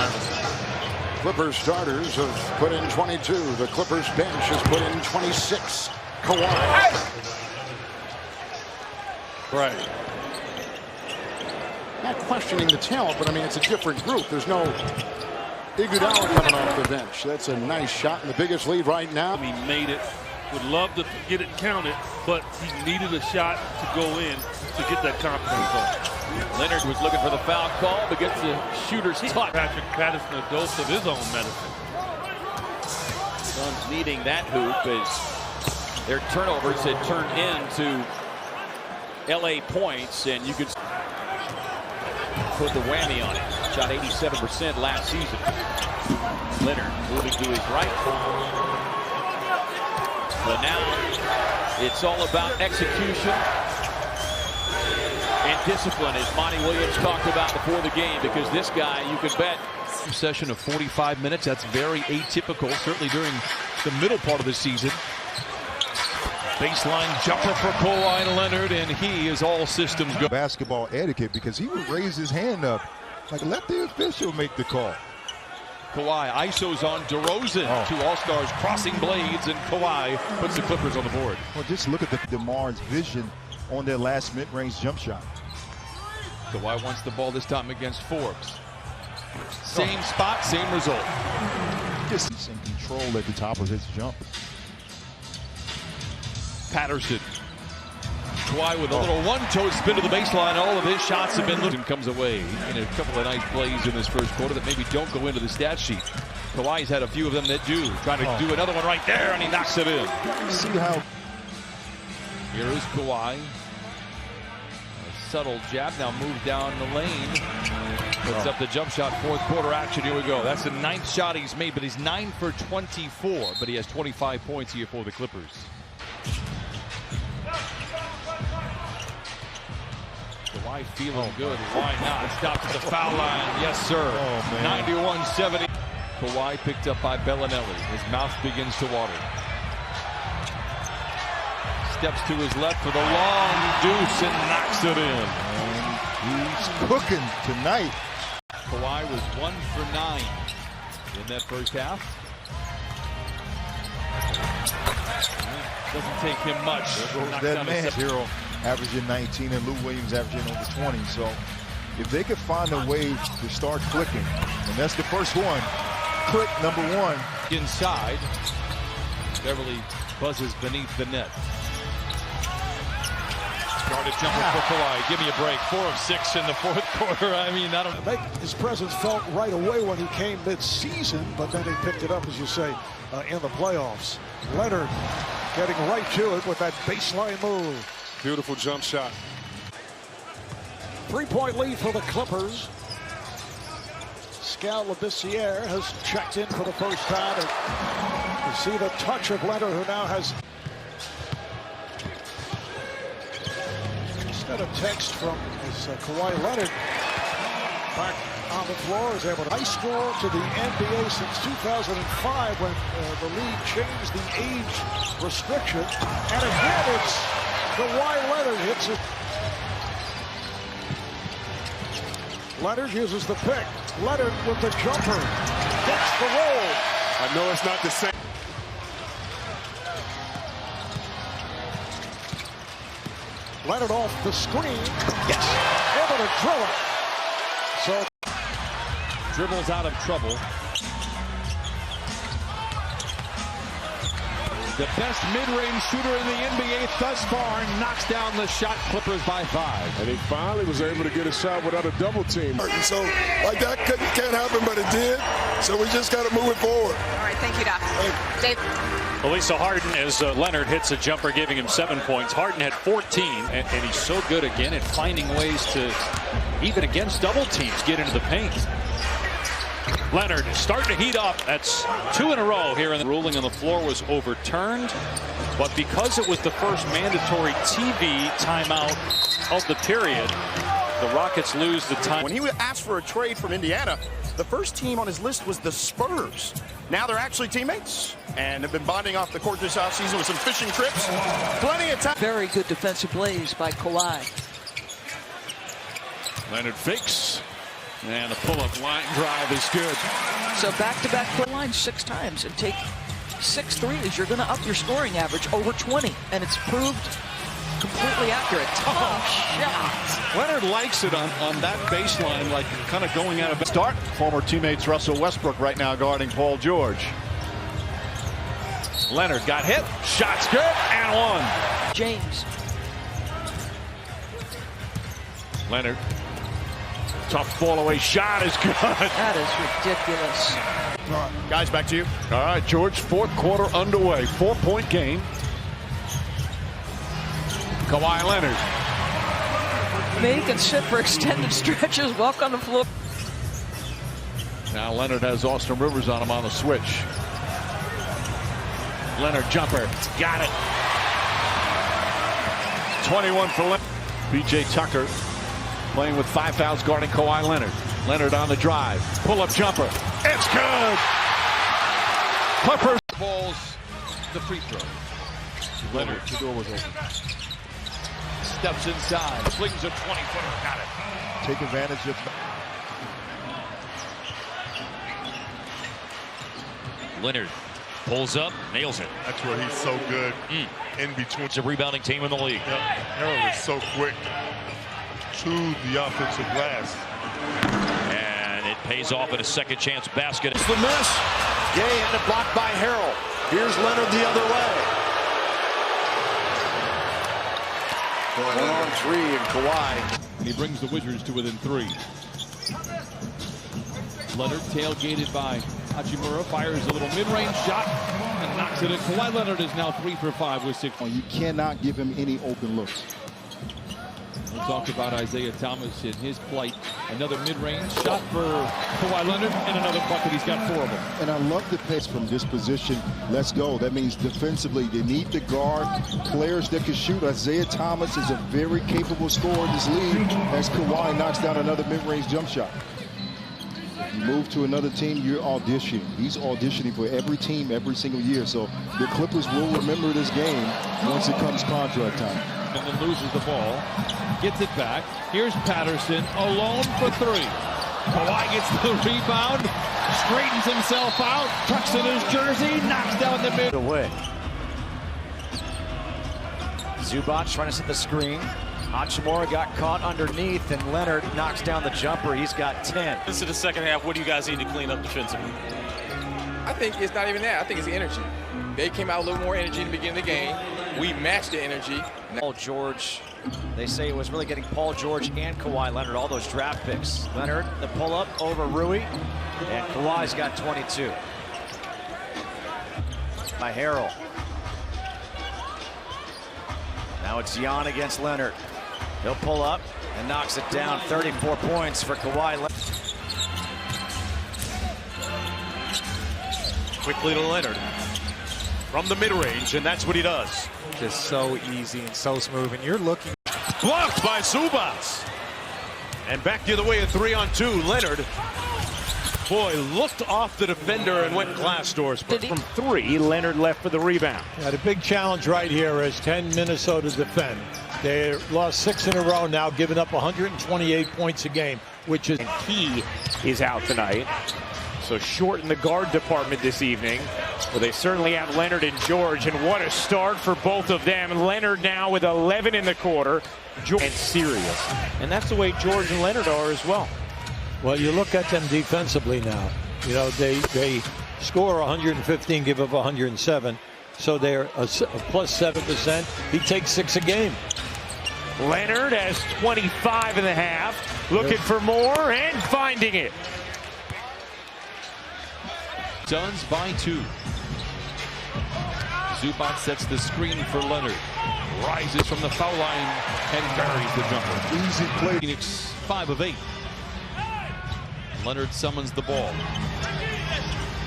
Madison. Clippers starters have put in 22. The Clippers bench has put in 26. Kawhi. Right. Not questioning the talent, but I mean, it's a different group. There's no Iguodala coming off the bench. That's a nice shot in the biggest lead right now. He made it. Would love to get it counted, but he needed a shot to go in to get that confidence going. Leonard was looking for the foul call, but gets the shooter's touch. Patrick Patterson a dose of his own medicine. Suns needing that hoop as their turnovers had turned into LA points, and you could put the whammy on it. Shot 87% last season. Leonard moving to his right. But now it's all about execution and discipline, as Monty Williams talked about before the game, because this guy, you can bet. Session of 45 minutes. That's very atypical, certainly during the middle part of the season. Baseline jumper for Kawhi Leonard, and he is all systems go. Basketball etiquette, because he would raise his hand up, like let the official make the call. Kawhi isos on DeRozan. Two All-Stars crossing blades, and Kawhi puts the Clippers on the board. Well, just look at the DeMar's vision on their last mid-range jump shot. Kawhi wants the ball this time against Forbes. Same spot, same result. Just in control at the top of his jump. Patterson. Kawhi with a little one-toe spin to the baseline. All of his shots have been looking. Comes away in a couple of nice plays in this first quarter that maybe don't go into the stat sheet. Kawhi's had a few of them that do. Trying to do another one right there, and he knocks it in. See how. Here is Kawhi. A subtle jab, now moves down the lane. Puts up the jump shot, fourth quarter action. Here we go. That's the 9th shot he's made, but he's 9 for 24. But he has 25 points here for the Clippers. Kawhi feeling good. Why not? Stops at the foul line. Yes, sir. 91-70. Kawhi picked up by Bellinelli. His mouth begins to water. Steps to his left for the long deuce and knocks it in. And he's cooking tonight. Kawhi was 1 for 9 in that first half. Doesn't take him much. That man, Hero averaging 19 and Lou Williams averaging over 20. So if they could find a way to start clicking, and that's the first one. Click number 1. Inside. Beverly buzzes beneath the net. Started jumping for Kawhi. Give me a break. 4 of 6 in the fourth quarter. I mean, I don't know. His presence felt right away when he came mid-season, but then he picked it up, as you say, in the playoffs. Leonard getting right to it with that baseline move. Beautiful jump shot. 3-point lead for the Clippers. Scal Labissiere has checked in for the first time. And you see the touch of Leonard, who now has. Got a text from Kawhi Leonard back on the floor. Is able to high score to the NBA since 2005 when the league changed the age restriction. And again, it's Kawhi Leonard hits it. Leonard uses the pick. Leonard with the jumper. Gets the roll. I know it's not the same. Leonard off the screen. Yes. Able to drill it. So dribbles out of trouble. The best mid-range shooter in the NBA thus far knocks down the shot. Clippers by 5. And he finally was able to get a shot without a double team. And so, like that can't happen, but it did. So we just got to move it forward. All right, thank you, Doc. Dave. Elisa Harden, as Leonard hits a jumper, giving him 7 points. Harden had 14, and he's so good again at finding ways to, even against double teams, get into the paint. Leonard starting to heat up. That's 2 in a row here. And the ruling on the floor was overturned. But because it was the first mandatory TV timeout of the period, the Rockets lose the time. When he asked for a trade from Indiana, the first team on his list was the Spurs. Now they're actually teammates and have been bonding off the court this offseason with some fishing trips. Plenty of time. Very good defensive plays by Kawhi. Leonard fakes. And a pull-up line drive is good. So back-to-back pull line 6 times and take 6 threes. You're going to up your scoring average over 20, and it's proved completely accurate. Tough shot. Leonard likes it on that baseline, like kind of going out of Start. Former teammates Russell Westbrook right now guarding Paul George. Leonard got hit. Shot's good and one. James. Leonard. Tough fall away shot is good. That is ridiculous. All right, guys, back to you. All right, George, 4th quarter underway. 4-point game. Kawhi Leonard. Make and sit for extended stretches. Walk on the floor. Now Leonard has Austin Rivers on him on the switch. Leonard jumper. Got it. 21 for Leonard. B.J. Tucker playing with 5 fouls guarding Kawhi Leonard. Leonard on the drive. Pull-up jumper. It's good. Clippers. Balls the free throw. Leonard. The door was open. Steps inside. Flings a 20-footer. Got it. Take advantage of. Leonard pulls up, nails it. That's where he's so good in between. It's a rebounding team in the league. Yep. Harold is so quick to the offensive glass. And it pays off in a second chance basket. It's the miss. Gay had it blocked by Harold. Here's Leonard the other way. 1-on-3 and Kawhi. He brings the Wizards to within 3. Leonard tailgated by Hachimura, fires a little mid-range shot and knocks it in. Kawhi Leonard is now 3 for 5 with 6. You cannot give him any open looks. We'll talk about Isaiah Thomas in his plight. Another mid-range shot for Kawhi Leonard and another bucket. He's got 4 of them. And I love the pace from this position. Let's go. That means defensively they need to guard players that can shoot. Isaiah Thomas is a very capable scorer in this league as Kawhi knocks down another mid-range jump shot. You move to another team, you're auditioning. He's auditioning for every team every single year. So the Clippers will remember this game once it comes contract time. And then loses the ball. Gets it back. Here's Patterson alone for 3. Kawhi gets the rebound. Straightens himself out. Tucks in his jersey. Knocks down the mid. Away. Zubac trying to set the screen. Hachimura got caught underneath, and Leonard knocks down the jumper. He's got 10. This is the second half. What do you guys need to clean up defensively? I think it's not even that. I think it's the energy. They came out a little more energy in the beginning of the game. We matched the energy. Paul George, they say it was really getting Paul George and Kawhi Leonard, all those draft picks. Leonard, the pull-up over Rui, and Kawhi's got 22. By Harold. Now it's Jan against Leonard. He'll pull up and knocks it down. 34 points for Kawhi Leonard. Quickly to Leonard. From the mid-range, and that's what he does. Just so easy and so smooth. And you're looking. Blocked by Zubac. And back the other way, a 3-on-2. Leonard, boy, looked off the defender and went glass doors. But from 3, Leonard left for the rebound. Yeah, the big challenge right here is can Minnesota defend? They lost 6 in a row now, giving up 128 points a game, which is... And he is out tonight. So short in the guard department this evening. Well, they certainly have Leonard and George, and what a start for both of them. Leonard now with 11 in the quarter. And serious. And that's the way George and Leonard are as well. Well, you look at them defensively now. You know, they score 115, give up 107. So they're a plus 7%. He takes 6 a game. Leonard has 25 and a half. Looking for more and finding it. Suns by 2. Zubac sets the screen for Leonard. Rises from the foul line and buries the jumper. Easy play. Phoenix 5 of 8. Leonard summons the ball.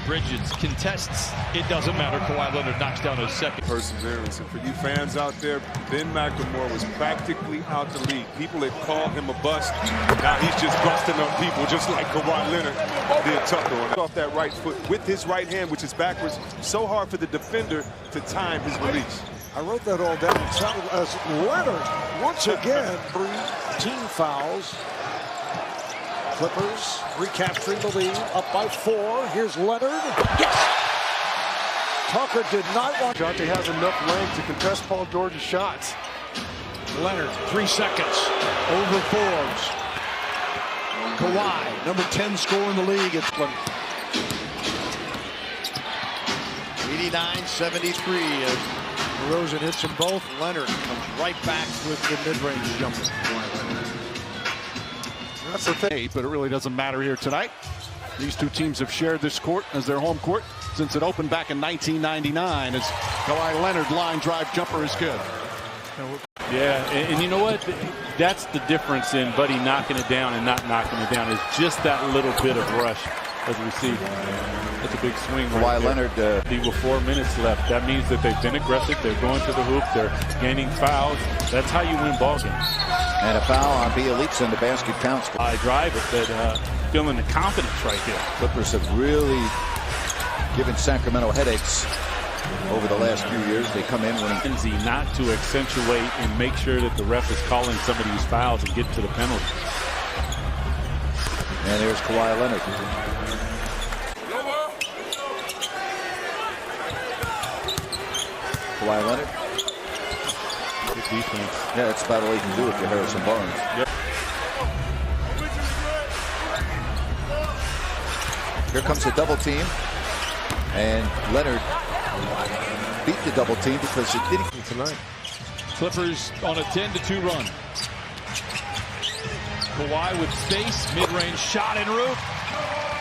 Bridges contests. It doesn't matter. Kawhi Leonard knocks down his second. Perseverance. And for you fans out there, Ben McLemore was practically out the league. People had called him a bust. Now he's just busting up people just like Kawhi Leonard did Tucker on off that right foot with his right hand, which is backwards. So hard for the defender to time his release. I wrote that all down. As Leonard, once again, 3 team fouls. Clippers recapturing the lead, up by 4. Here's Leonard. Yes! Tucker did not want. Jonte has enough length to contest Paul George's shots. Leonard, 3 seconds. Over Forbes. Kawhi, number 10 scorer in the league. It's 89-73 as DeRozan hits them both. Leonard comes right back with the mid-range jumper. That's the thing, but it really doesn't matter here tonight. These two teams have shared this court as their home court since it opened back in 1999. As Kawhi Leonard line drive jumper is good. Yeah, and you know what? That's the difference in Buddy knocking it down and not knocking it down, is just that little bit of rush as a receiver. That's a big swing right there. Leonard, with 4 minutes left. That means that they've been aggressive. They're going to the hoop. They're gaining fouls. That's how you win ball games. And a foul on Bielitsa, and the basket counts. I drive it, but feeling the confidence right there. Clippers have really given Sacramento headaches over the last few years. They come in winning. Not to accentuate and make sure that the ref is calling some of these fouls and get to the penalty. And there's Kawhi Leonard. Kawhi Leonard. Good defense. Yeah, that's about all he can do if you're Harrison Barnes. Yep. Here comes the double team. And Leonard beat the double team because it didn't. Tonight. Clippers on a 10-2 run. Kawhi with space, mid-range shot en route.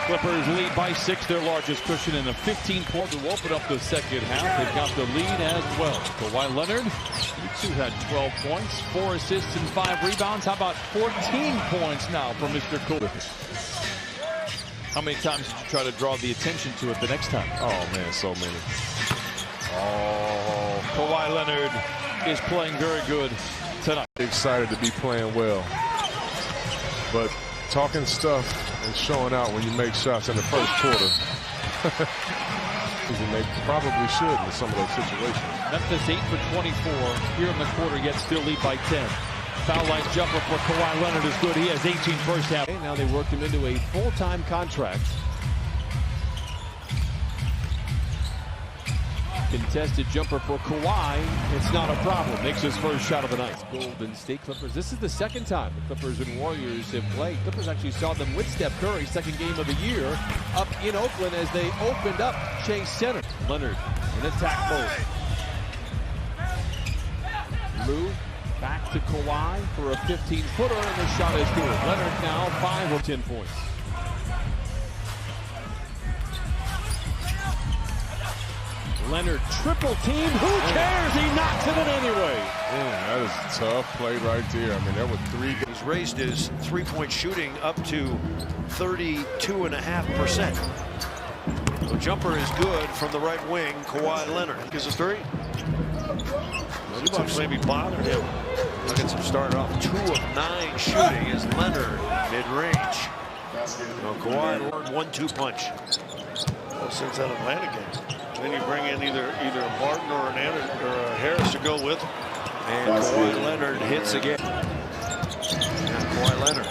Clippers lead by 6, their largest cushion, in a 15-point to open up the second half. They've got the lead as well. Kawhi Leonard, he too had 12 points, 4 assists and 5 rebounds. How about 14 points now for Mr. Kawhi? How many times did you try to draw the attention to it the next time? Oh, man, so many. Oh, Kawhi Leonard is playing very good tonight. Excited to be playing well. But talking stuff and showing out when you make shots in the first quarter. And they probably should in some of those situations. Memphis 8 for 24 here in the quarter, yet still lead by 10. Foul line jumper for Kawhi Leonard is good. He has 18 first half. Now they worked him into a full-time contract. Contested jumper for Kawhi. It's not a problem. Makes his first shot of the night. Golden State Clippers. This is the second time the Clippers and Warriors have played. Clippers actually saw them with Steph Curry, second game of the year, up in Oakland as they opened up Chase Center. Leonard in attack mode. Move back to Kawhi for a 15-footer, and the shot is good. Leonard now 5 of 10 points. Leonard triple team. Who cares? He knocks it in anyway. That is a tough play right there. I mean, there were 3. He's raised his three-point shooting up to 32.5%. The jumper is good from the right wing. Kawhi Leonard gives a 3. Bucks maybe bothered him. Nuggets have started off 2 of 9 shooting as Leonard mid-range. Kawhi 1-2 punch. Well, since that Atlanta game. Then you bring in either a Martin or a Harris to go with him. And Kawhi Leonard hits again. Now Kawhi Leonard.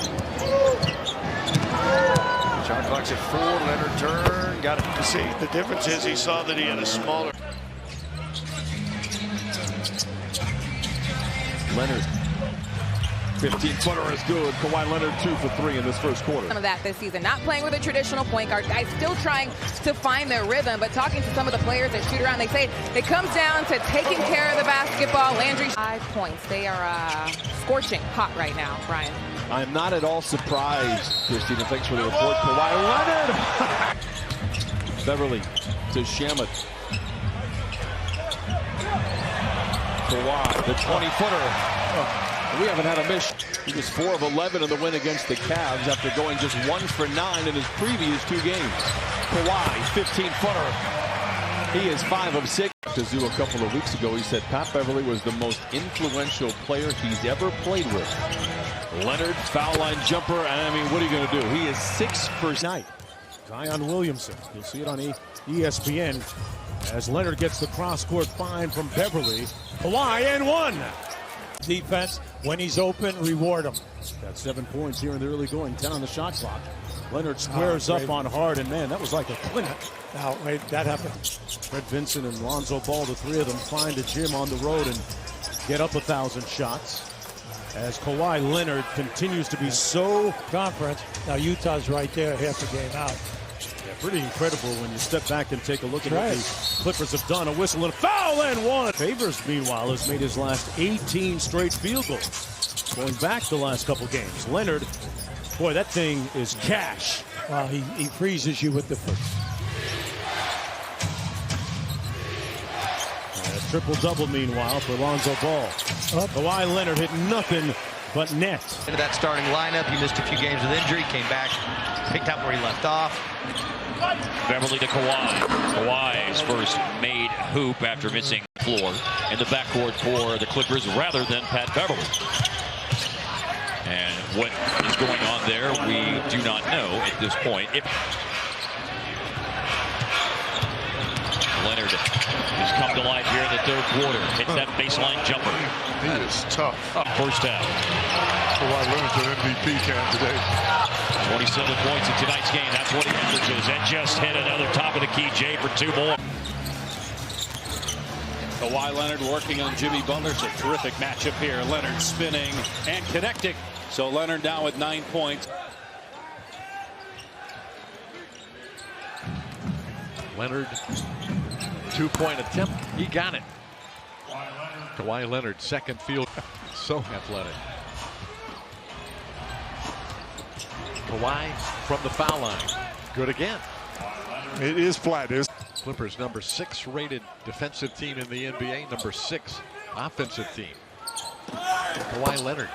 Shot clock's at 4. Leonard turn. Got it. You see, the difference is he saw that he had a smaller. Leonard. 15-footer is good. Kawhi Leonard 2 for 3 in this first quarter. Some of that this season. Not playing with a traditional point guard. Guys still trying to find their rhythm, but talking to some of the players that shoot around, they say it comes down to taking care of the basketball. Landry, 5 points. They are scorching hot right now, Brian. I'm not at all surprised, Christina. Thanks for the report. Kawhi Leonard. Beverly to Shamet. Kawhi, the 20-footer. We haven't had a miss. He was 4 of 11 in the win against the Cavs after going just 1 for 9 in his previous 2 games. Kawhi, 15-footer. He is 5 of 6. To Zoo a couple of weeks ago, he said Pat Beverly was the most influential player he's ever played with. Leonard, foul line jumper, and I mean, what are you going to do? He is 6 for 9. Zion Williamson. You'll see it on ESPN as Leonard gets the cross-court find from Beverly. Kawhi and 1. Defense, when he's open, reward him. Got 7 points here in the early going. 10 on the shot clock. Leonard squares up on Hard, and man, that was like a clinic. Now, wait, that happened. Fred Vincent and Lonzo Ball, the three of them, find a gym on the road and get up 1,000 shots. As Kawhi Leonard continues to be so conference. Now Utah's right there, half the game out. Yeah, pretty incredible when you step back and take a look at what the Clippers have done. A whistle and a foul and one. Favors, meanwhile, has made his last 18 straight field goals. Going back the last couple games. Leonard, boy, that thing is cash. Well, he freezes you with the foot. Triple-double, meanwhile, for Lonzo Ball. Kawhi Leonard hit nothing but net. Into that starting lineup, he missed a few games with injury, came back, picked up where he left off. Beverly to Kawhi. Kawhi's first made hoop after missing the floor in the backcourt for the Clippers rather than Pat Beverly. And what is going on there, we do not know at this point. Leonard has come to life here in the third quarter. Hits that baseline jumper. He is tough. First half. Kawhi Leonard's an MVP candidate. 27 points in tonight's game. That's what he averages. And just hit another top of the key J for 2 more. Kawhi Leonard working on Jimmy Butler. It's a terrific matchup here. Leonard spinning and connecting. So Leonard now with 9 points. Leonard, 2-point attempt. He got it. Kawhi Leonard, second field. So athletic. Kawhi from the foul line. Good again. It is flat. Clippers number 6 rated defensive team in the NBA. Number 6 offensive team. Kawhi Leonard.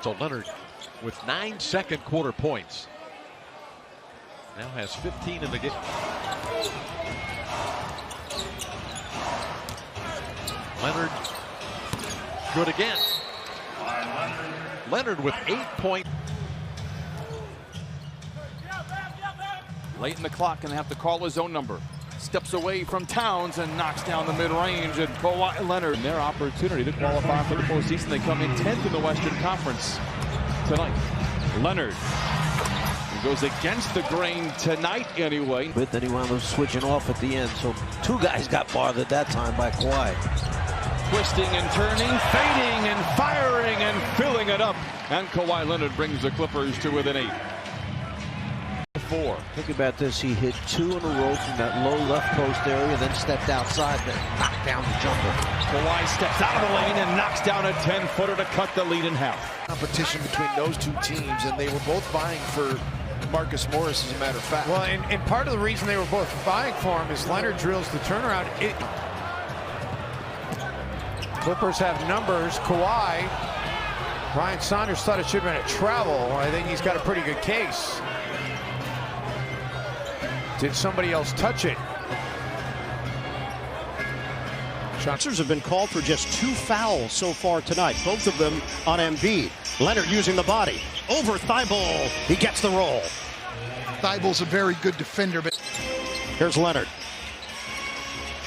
So Leonard with 9 second quarter points. Now has 15 in the game. Leonard, good again. Leonard with 8 points. Late in the clock, and they have to call his own number. Steps away from Towns and knocks down the mid-range. And Kawhi Leonard, and their opportunity to qualify for the postseason. They come in 10th in the Western Conference tonight. Leonard goes against the grain tonight anyway. But then he wound up switching off at the end. So 2 guys got bothered that time by Kawhi. Twisting and turning, fading and firing and filling it up. And Kawhi Leonard brings the Clippers to within 8. 4. Think about this. He hit 2 in a row from that low left post area, then stepped outside to knock down the jumper. Kawhi steps out of the lane and knocks down a 10-footer to cut the lead in half. Competition between those 2 teams, and they were both vying for Marcus Morris, as a matter of fact. Well, and part of the reason they were both vying for him is Leonard drills the turnaround. Clippers have numbers. Kawhi. Brian Saunders thought it should have been a travel. I think he's got a pretty good case. Did somebody else touch it? Sixers have been called for just 2 fouls so far tonight, both of them on Embiid. Leonard using the body. Over Thibault. He gets the roll. Thibault's a very good defender, but here's Leonard.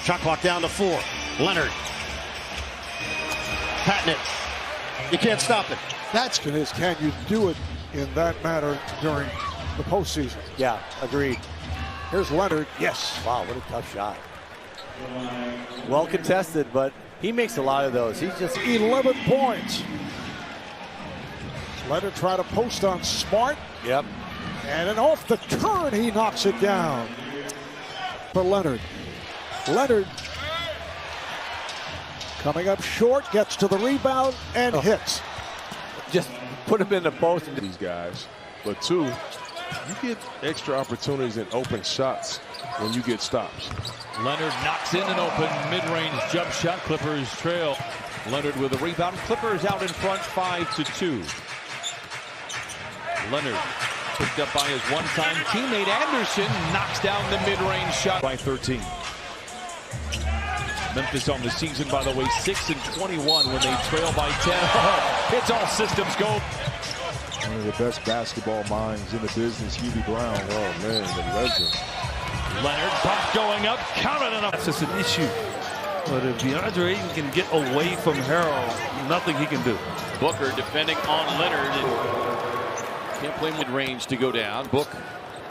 Shot clock down to 4. Leonard. Patting it. You can't stop it. That's can you do it in that manner during the postseason? Yeah, agreed. Here's Leonard. Yes. Wow, what a tough shot. Well contested, but he makes a lot of those. He's just 11 points. Leonard try to post on Smart. Yep. And then off the turn, he knocks it down for Leonard. Leonard coming up short, gets to the rebound and hits. Just put him in the post. These guys. But 2, you get extra opportunities in open shots when you get stops. Leonard knocks in an open mid-range jump shot. Clippers trail. Leonard with a rebound. Clippers out in front 5-2. Leonard picked up by his one-time teammate Anderson. Knocks down the mid-range shot by 13. Memphis on the season, by the way, 6-21 when they trail by 10. It's all systems go. One of the best basketball minds in the business, Hubie Brown. Oh, man, the legend. Leonard, pump going up, counted enough. That's just an issue. But if DeAndre Ayton can get away from Harrell, nothing he can do. Booker defending on Leonard. Can't play mid-range to go down. Book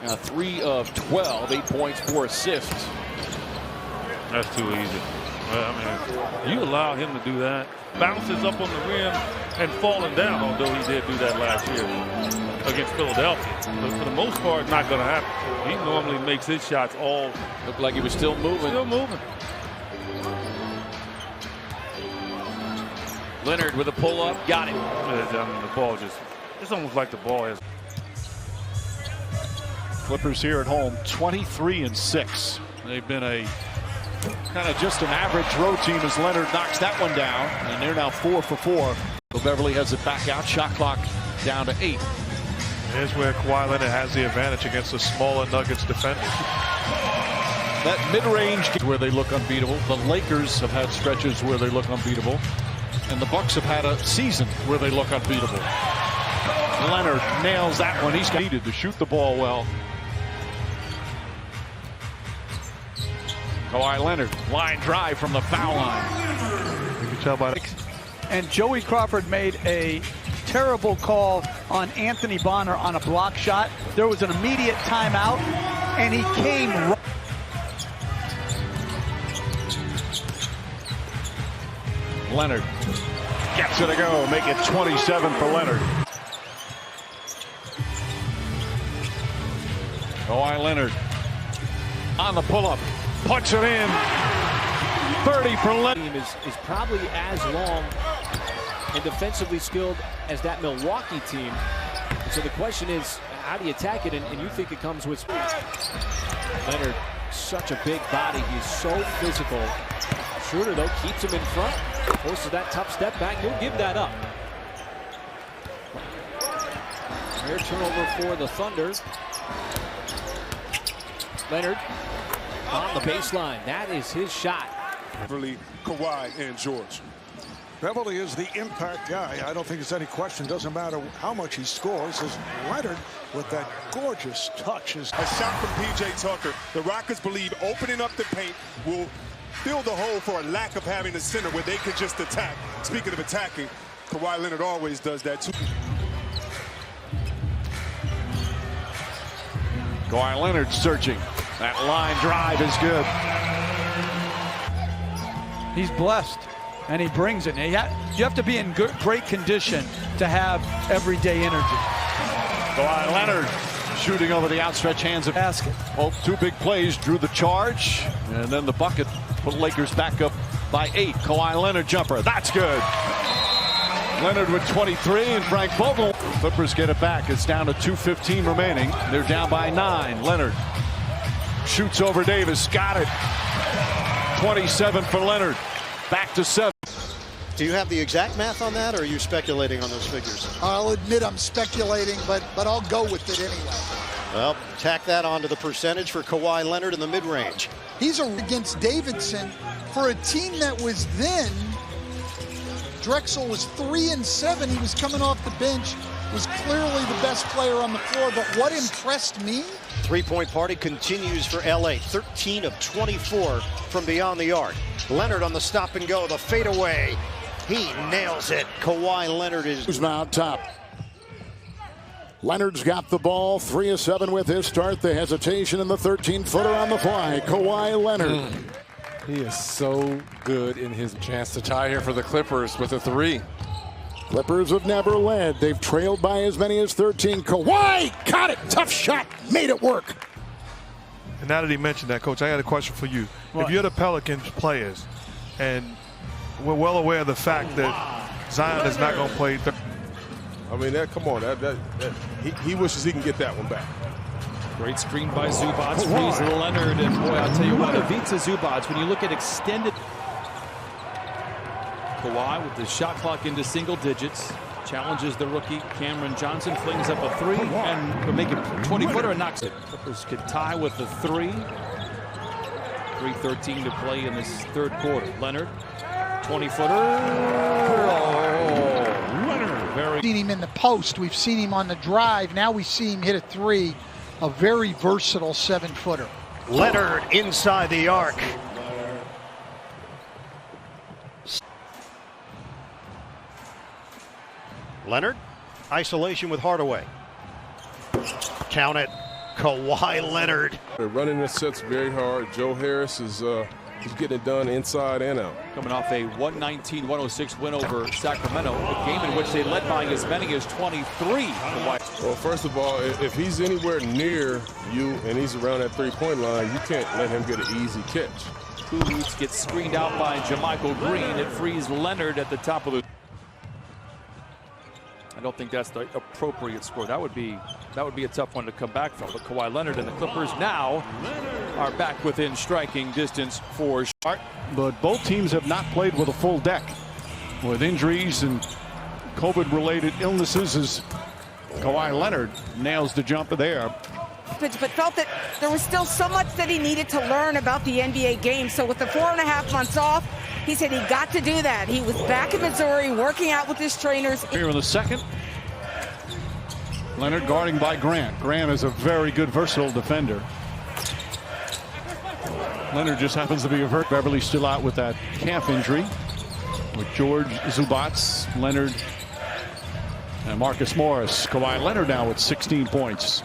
3 of 12, 8 points, 4 assists. That's too easy. I mean, you allow him to do that. Bounces up on the rim and falling down, although he did do that last year against Philadelphia. But for the most part, not going to happen. He normally makes his shots all. Looked like he was still moving. Still moving. Leonard with a pull-up, got it. I mean, the ball just, it's almost like the ball has. Clippers here at home, 23-6. They've been a kind of just an average road team as Leonard knocks that one down, and they're now 4 for 4. So Beverly has it back out, shot clock down to 8. Here's where Kawhi Leonard has the advantage against the smaller Nuggets defenders. That mid-range where they look unbeatable. The Lakers have had stretches where they look unbeatable. And the Bucks have had a season where they look unbeatable. Leonard nails that one. He's needed to shoot the ball well. Kawhi Leonard, line drive from the foul line. You can tell by and Joey Crawford made a terrible call on Anthony Bonner on a block shot. There was an immediate timeout, and he came right. Leonard gets it to go, make it 27 for Leonard. Kawhi Leonard on the pull-up, puts it in. 30 for Leonard. Is probably as long and defensively skilled as that Milwaukee team. So the question is, how do you attack it? And you think it comes with speed. Leonard, such a big body. He's so physical. Schroeder, though, keeps him in front. Forces that tough step back. He'll give that up. Rare turnover for the Thunder. Leonard on the baseline. That is his shot. Beverly, Kawhi, and George. Beverly is the impact guy. I don't think there's any question. Doesn't matter how much he scores. As Leonard, with that gorgeous touch, is a shot from P.J. Tucker. The Rockets believe opening up the paint will fill the hole for a lack of having a center where they can just attack. Speaking of attacking, Kawhi Leonard always does that too. Kawhi Leonard searching. That line drive is good. He's blessed, and he brings it. You have to be in great condition to have everyday energy. Kawhi Leonard shooting over the outstretched hands of basket. Oh, 2 big plays drew the charge, and then the bucket put Lakers back up by 8. Kawhi Leonard jumper. That's good. Leonard with 23, and Frank Vogel. Clippers get it back. It's down to 2:15 remaining. They're down by 9. Leonard shoots over Davis. Got it. 27 for Leonard. Back to 7. Do you have the exact math on that, or are you speculating on those figures? I'll admit I'm speculating, but I'll go with it anyway. Well, tack that onto the percentage for Kawhi Leonard in the mid-range. He's against Davidson for a team that was then. Drexel was 3-7. He was coming off the bench, was clearly the best player on the floor. But what impressed me? Three-point party continues for LA. 13 of 24 from beyond the arc. Leonard on the stop and go, the fadeaway. He nails it. Kawhi Leonard is who's now top. Leonard's got the ball, 3 of 7 with his start. The hesitation and the 13-footer on the fly. Kawhi Leonard. He is so good in his chance to tie here for the Clippers with a 3. Clippers have never led. They've trailed by as many as 13. Kawhi got it. Tough shot. Made it work. And now that he mentioned that, Coach, I got a question for you. What? If you're the Pelicans players, and we're well aware of the fact that Zion is not going to play. I mean, come on. He wishes he can get that one back. Great screen by Zubac, frees Leonard, and boy, I'll tell you what, Ivica Zubac, when you look at extended. Kawhi with the shot clock into single digits, challenges the rookie Cameron Johnson, flings up a 3, and will make it 20-footer and knocks it. Clippers could tie with the 3. 3:13 to play in this third quarter. Leonard, 20-footer. Oh, Leonard, We've seen him in the post. We've seen him on the drive. Now we see him hit a 3. A very versatile 7-footer. Leonard inside the arc. Leonard, isolation with Hardaway. Count it. Kawhi Leonard. They're running the sets very hard. Joe Harris is he's getting it done inside and out. Coming off a 119-106 win over Sacramento, a game in which they led by as many as 23. Well, first of all, if he's anywhere near you and he's around that three-point line, you can't let him get an easy catch. Kuz gets screened out by JaMychal Green. It frees Leonard at the top of the. I don't think that's the appropriate score. That would be a tough one to come back from. But Kawhi Leonard and the Clippers now are back within striking distance for Sharp. But both teams have not played with a full deck. With injuries and COVID-related illnesses, as Kawhi Leonard nails the jumper there. But felt that there was still so much that he needed to learn about the NBA game. So with the 4.5 months off, he said he got to do that. He was back in Missouri working out with his trainers. Here in the second, Leonard guarding by Grant. Grant is a very good, versatile defender. Leonard just happens to be a hurt. Beverly still out with that calf injury. With George Zubats, Leonard, and Marcus Morris. Kawhi Leonard now with 16 points.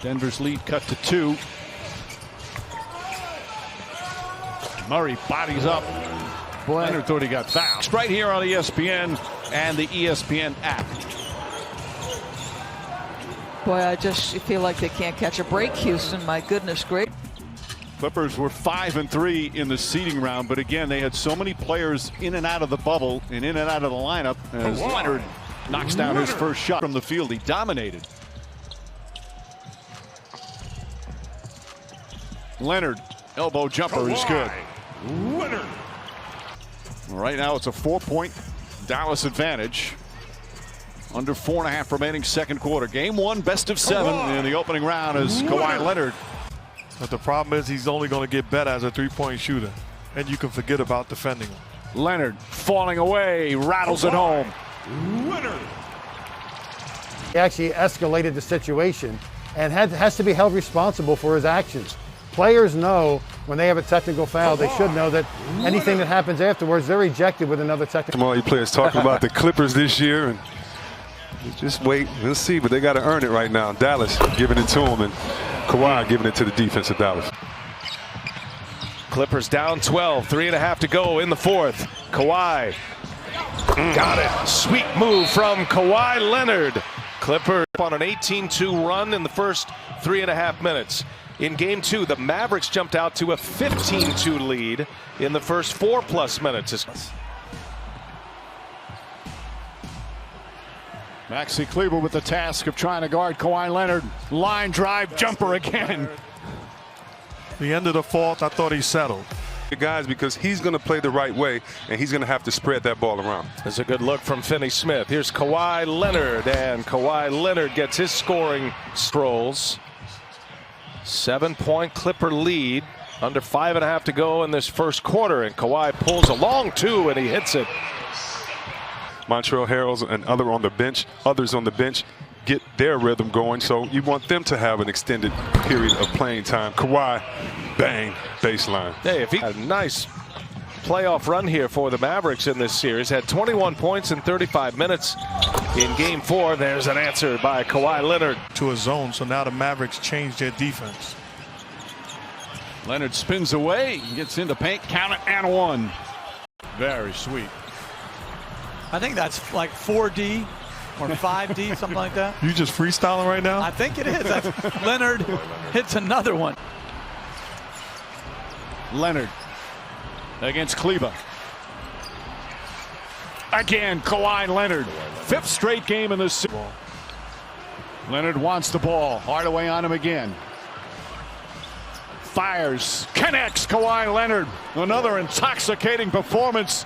Denver's lead cut to 2. Murray bodies up. Boy, Leonard thought he got fouled. Right here on ESPN and the ESPN app. Boy, I just feel like they can't catch a break, Houston. My goodness, great. Clippers were 5-3 in the seeding round, but again, they had so many players in and out of the bubble and in and out of the lineup as Leonard knocks down his first shot from the field. He dominated. Leonard, elbow jumper is good. Leonard. Right now it's a 4-point Dallas advantage. Under 4.5 remaining second quarter. Game 1, best of 7 in the opening round is Kawhi Leonard. But the problem is he's only going to get better as a three-point shooter. And you can forget about defending him. Leonard falling away, rattles it home. Leonard. He actually escalated the situation and has to be held responsible for his actions. Players know when they have a technical foul, they should know that anything that happens afterwards, they're ejected with another technical. All you players talking about the Clippers this year, and just wait, we'll see, but they got to earn it right now. Dallas giving it to them, and Kawhi giving it to the defense of Dallas. Clippers down 12, 3.5 to go in the fourth. Kawhi got it. Sweet move from Kawhi Leonard. Clippers on an 18-2 run in the first 3.5 minutes. In game 2, the Mavericks jumped out to a 15-2 lead in the first 4+ minutes. Maxi Kleber with the task of trying to guard Kawhi Leonard. Line drive jumper again. The end of the fourth, I thought he settled. Guys, because he's going to play the right way, and he's going to have to spread that ball around. There's a good look from Finney-Smith. Here's Kawhi Leonard, and Kawhi Leonard gets his scoring scrolls. 7-point Clipper lead. Under 5.5 to go in this first quarter, and Kawhi pulls a long 2, and he hits it. Montrezl Harrell and others on the bench get their rhythm going, so you want them to have an extended period of playing time. Kawhi, bang, baseline. Hey, if he had a nice playoff run here for the Mavericks in this series, had 21 points in 35 minutes in game 4. There's an answer by Kawhi Leonard. To a zone, so now the Mavericks change their defense. Leonard spins away, gets into paint, count it, and 1. Very sweet. I think that's like 4D or 5D, something like that. You just freestyling right now? I think it is. Leonard hits another one. Leonard against Kleber. Again, Kawhi Leonard. 5th straight game in this series. Leonard wants the ball. Hardaway on him again. Fires. Connects Kawhi Leonard. Another intoxicating performance.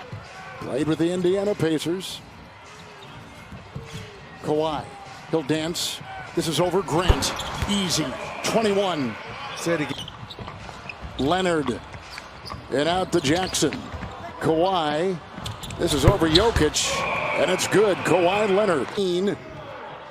Played with the Indiana Pacers. Kawhi. He'll dance. This is over Grant. Easy. 21. Say it again. Leonard. And out to Jackson. Kawhi. This is over Jokic. And it's good. Kawhi Leonard.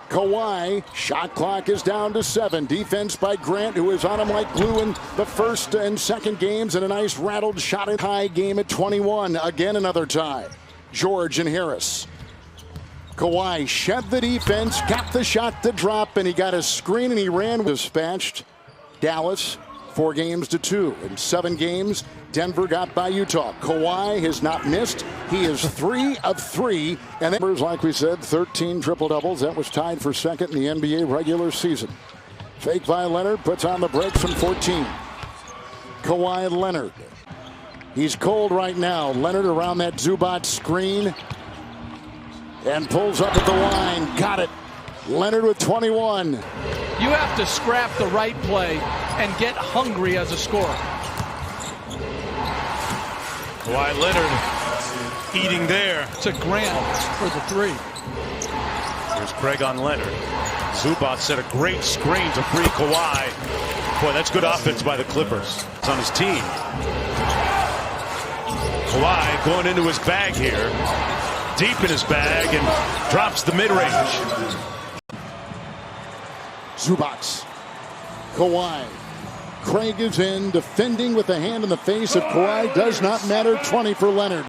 Kawhi. Shot clock is down to 7. Defense by Grant, who is on him like glue in the first and second games. And a nice rattled shot at high game at 21. Again, another tie. George and Harris. Kawhi shed the defense, got the shot to drop, and he got a screen and he ran. Dispatched Dallas 4-2. In 7 games, Denver got by Utah. Kawhi has not missed. He is 3 of 3. And numbers, like we said, 13 triple-doubles. That was tied for second in the NBA regular season. Fake by Leonard, puts on the brakes from 14. Kawhi Leonard. He's cold right now. Leonard around that Zubac screen. And pulls up at the line. Got it. Leonard with 21. You have to scrap the right play and get hungry as a scorer. Kawhi Leonard eating there. To Grant for the 3. Here's Craig on Leonard. Zubac set a great screen to free Kawhi. Boy, that's good offense by the Clippers. It's on his team. Kawhi going into his bag here. Deep in his bag and drops the mid-range. Zubac. Kawhi. Craig is in, defending with a hand in the face of Kawhi. Does not matter. 20 for Leonard.